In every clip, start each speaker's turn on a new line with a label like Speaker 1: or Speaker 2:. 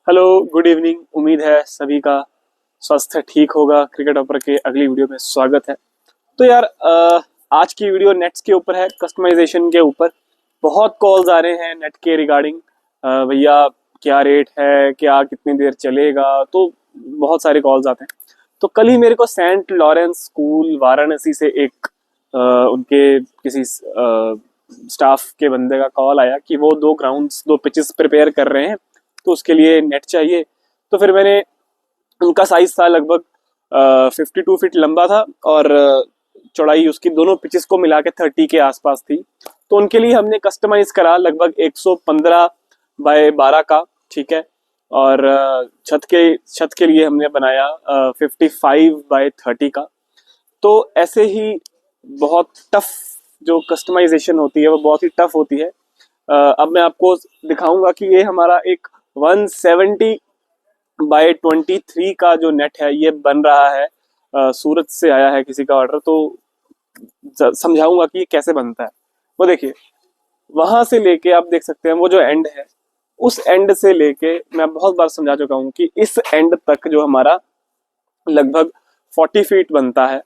Speaker 1: Hello, good evening. उम्मीद है सभी का स्वास्थ्य ठीक होगा। क्रिकेट ऑफर के अगली वीडियो में स्वागत है। तो यार आज की वीडियो नेट्स के ऊपर है, कस्टमाइजेशन के ऊपर। बहुत कॉल्स आ रहे हैं नेट के रिगार्डिंग। भैया क्या रेट है, क्या कितनी देर चलेगा, तो बहुत सारे कॉल्स आते हैं। तो कल ही मेरे को सेंट लॉरेंस स्कूल वाराणसी से एक उनके किसी स्टाफ के बंदे का कॉल आया कि वो दो पिचेस प्रिपेयर कर रहे हैं, तो उसके लिए नेट चाहिए। तो फिर मैंने, उनका साइज था लगभग 52 फीट लंबा था, और चौड़ाई उसकी दोनों पिचेस को मिला के 30 के आसपास थी। तो उनके लिए हमने कस्टमाइज करा लगभग 115 बाय 12 का, ठीक है। और छत के लिए हमने बनाया 55 बाय 30 का। तो ऐसे ही बहुत टफ जो कस्टमाइजेशन होती है वो बहुत ही टफ होती है। अब मैं आपको दिखाऊंगा कि ये हमारा एक 170 बाय 23 का जो नेट है ये बन रहा है। सूरत से आया है किसी का ऑर्डर, तो समझाऊंगा कि ये कैसे बनता है। वो देखिए, वहां से लेके आप देख सकते हैं वो जो एंड है, उस एंड से लेके मैं बहुत बार समझा चुका हूं कि इस एंड तक जो हमारा लगभग 40 फीट बनता है।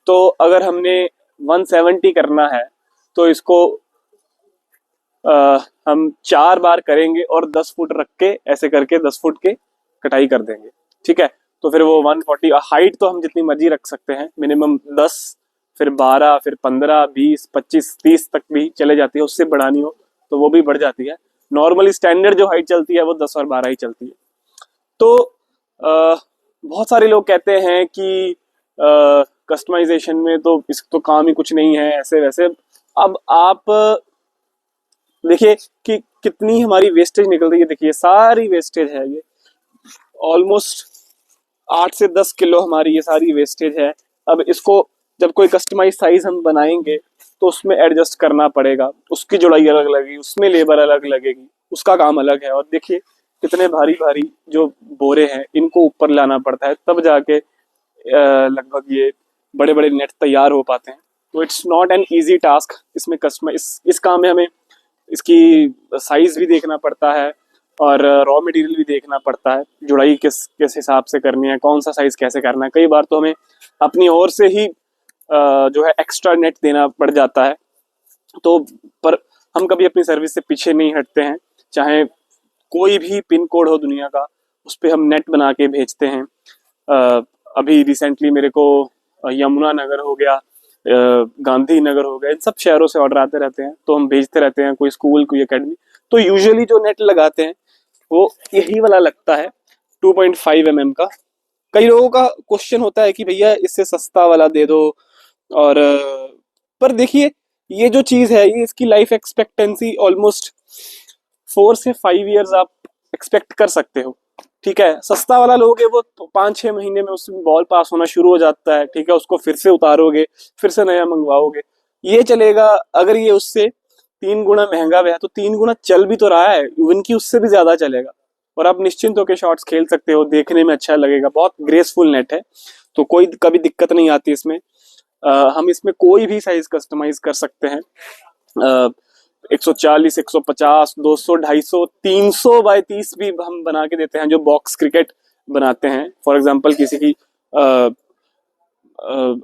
Speaker 1: तो अगर हमने 170 करना है तो इसको हम 4 बार करेंगे और 10 फुट रख के ऐसे करके 10 फुट के कटाई कर देंगे, ठीक है। तो फिर वो 140 हाइट तो हम जितनी मर्जी रख सकते हैं, मिनिमम 10, फिर 12, फिर 15, 20, 25, 30 तक भी चले जाती है। उससे बढ़ानी हो तो वो भी बढ़ जाती है। नॉर्मली स्टैंडर्ड जो हाइट चलती है वो 10 और 12 ही चलती है। तो बहुत सारे लोग कहते हैं कि कस्टमाइजेशन में तो इस तो काम ही कुछ नहीं है, ऐसे वैसे। अब आप देखिए कि कितनी हमारी वेस्टेज निकल रही है। देखिए सारी वेस्टेज है, ये ऑलमोस्ट 8 से 10 किलो हमारी ये सारी वेस्टेज है। अब इसको जब कोई कस्टमाइज साइज हम बनाएंगे तो उसमें एडजस्ट करना पड़ेगा, उसकी जुड़ाई अलग लगेगी, उसमें लेबर अलग लगेगी, उसका काम अलग है। और देखिए कितने भारी भारी जो बोरे हैं इनको ऊपर लाना पड़ता है, तब जाके लगभग ये बड़े बड़े नेट तैयार हो पाते हैं। तो it's not an easy task. इसमें कस्टमाइज इस काम में हमें इसकी साइज भी देखना पड़ता है, और रॉ मटेरियल भी देखना पड़ता है, जुड़ाई किस किस हिसाब से करनी है, कौन सा साइज कैसे करना है। कई बार तो हमें अपनी ओर से ही जो है एक्स्ट्रा नेट देना पड़ जाता है। तो पर हम कभी अपनी सर्विस से पीछे नहीं हटते हैं, चाहे कोई भी पिन कोड हो दुनिया का, उस पर हम नेट बना के भेजते हैं। अभी रिसेंटली मेरे को यमुना नगर हो गया, गांधीनगर हो गया, इन सब शहरों से ऑर्डर आते रहते हैं, तो हम भेजते रहते हैं, कोई स्कूल कोई एकेडमी। तो यूजुअली जो नेट लगाते हैं वो यही वाला लगता है, 2.5 mm का। कई लोगों का क्वेश्चन होता है कि भैया इससे सस्ता वाला दे दो। और पर देखिए ये जो चीज है ये इसकी लाइफ एक्सपेक्टेंसी ऑलमोस्ट 4 से 5 ईयर्स आप एक्सपेक्ट कर सकते हो, ठीक है। सस्ता वाला लोगे वो 5-6 महीने में उसमें बॉल पास होना शुरू हो जाता है, ठीक है। उसको फिर से उतारोगे, फिर से नया मंगवाओगे, ये चलेगा। अगर ये उससे 3 गुना महंगा भी है तो 3 गुना चल भी तो रहा है, इवन की उससे भी ज्यादा चलेगा। और आप निश्चिंत होकर शॉट्स खेल सकते हो, देखने में अच्छा लगेगा, बहुत ग्रेसफुल नेट है। तो कोई कभी दिक्कत नहीं आती इसमें। हम इसमें कोई भी साइज कस्टमाइज कर सकते हैं। 140, 150, 200, 250, 300 बाय 30 भी हम बना के देते हैं, जो बॉक्स क्रिकेट बनाते हैं। फॉर एग्जांपल किसी की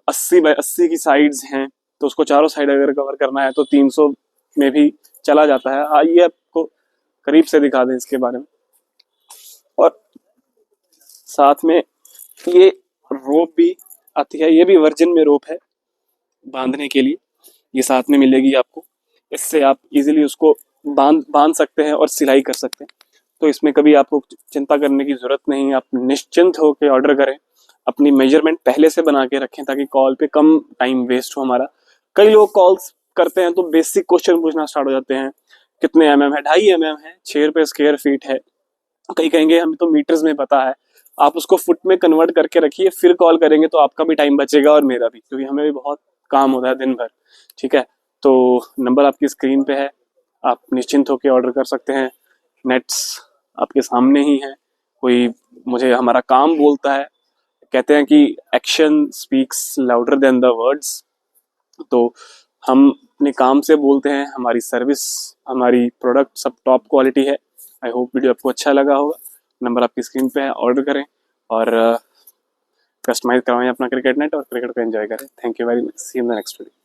Speaker 1: 80 बाय 80 की साइड्स हैं, तो उसको चारों साइड अगर कवर करना है तो 300 में भी चला जाता है। आइए आपको करीब से दिखा दें इसके बारे में। और साथ में ये रोप भी आती है, ये भी वर्जिन में रोप है बांधने के लिए, ये साथ में मिलेगी आपको। इससे आप इजीली उसको बांध बांध सकते हैं और सिलाई कर सकते हैं। तो इसमें कभी आपको चिंता करने की जरूरत नहीं, आप निश्चिंत होकर ऑर्डर करें। अपनी मेजरमेंट पहले से बना के रखें ताकि कॉल पे कम टाइम वेस्ट हो हमारा। कई लोग कॉल्स करते हैं तो बेसिक क्वेश्चन पूछना स्टार्ट हो जाते हैं, कितने है, 2.5 mm है, 6 रुपए स्क्वायर फीट है। कई कहेंगे हमें तो मीटर्स में पता है। आप उसको फुट में कन्वर्ट करके रखिए, फिर कॉल करेंगे तो आपका भी टाइम बचेगा और मेरा भी, क्योंकि हमें भी बहुत काम होता है दिन भर, ठीक है। तो नंबर आपकी स्क्रीन पे है, आप निश्चिंत होकर ऑर्डर कर सकते हैं। नेट्स आपके सामने ही है। कोई मुझे हमारा काम बोलता है, कहते हैं कि action speaks louder than the words. तो हम अपने काम से बोलते हैं, हमारी सर्विस, हमारी प्रोडक्ट सब टॉप क्वालिटी है। आई होप वीडियो आपको अच्छा लगा होगा। नंबर आपकी स्क्रीन पे है, ऑर्डर करें और कस्टमाइज करवाएं अपना क्रिकेट नेट और क्रिकेट को एंजॉय करें। Thank you very much, see you in the next video.